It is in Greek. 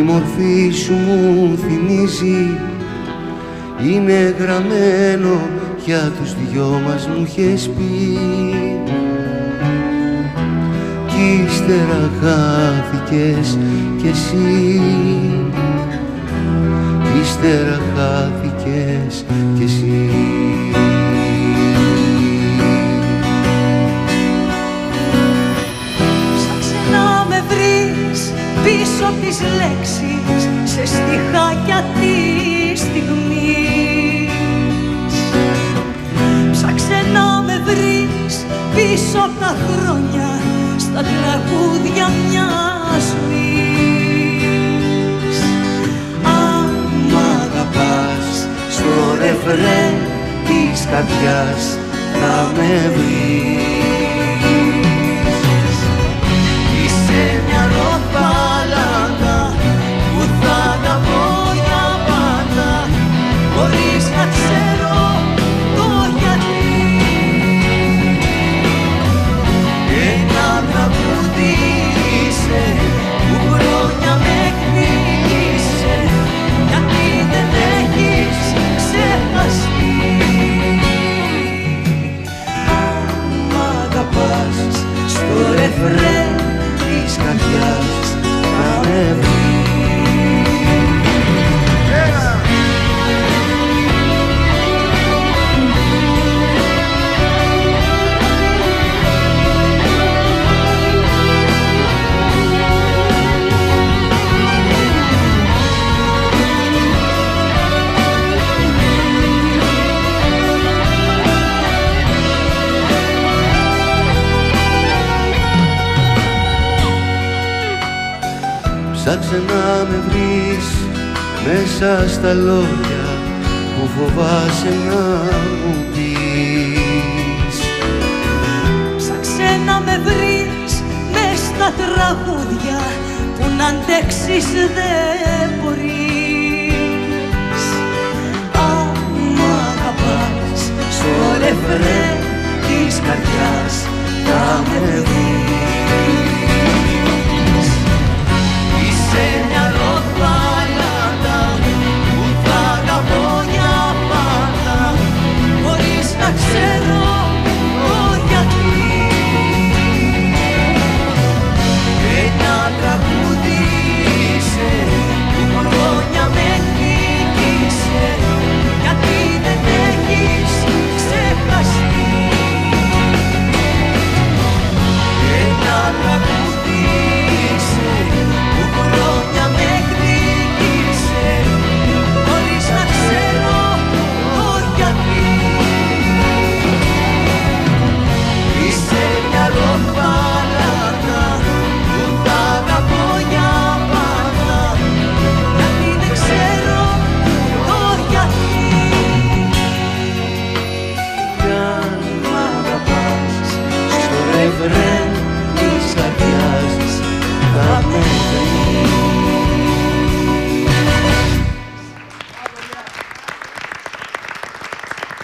η μορφή σου μου θυμίζει, είναι γραμμένο για τους δυο μας μου είχες πει. Κι ύστερα χάθηκες κι εσύ, κι ύστερα χάθηκες κι εσύ. Ψάξε να με βρεις πίσω απ' τις λέξεις, σε στιχάκια της στιγμής. Ψάξε να με βρεις πίσω απ' τα χρόνια, στα τραγούδια μιας ζωής. Αν μ' αγαπάς, στο ρεφρέν της καρδιάς θα με βρεις. είσαι μια ροπάλατα που θα τα πω για πάντα, χωρίς να ξέρω το γιατί. Ένα τραγούδι είσαι που χρόνια με εκπλήσει, γιατί δεν έχεις ξεχαστεί. Αν μ' αγαπάς, στο ρεφρέν της καρδιάς θα με βρεις. Ψάξε να με βρεις μέσα στα λόγια που φοβάσαι να μου πεις. Ψάξε να με βρεις μες στα τραγούδια που να αντέξεις δεν μπορείς.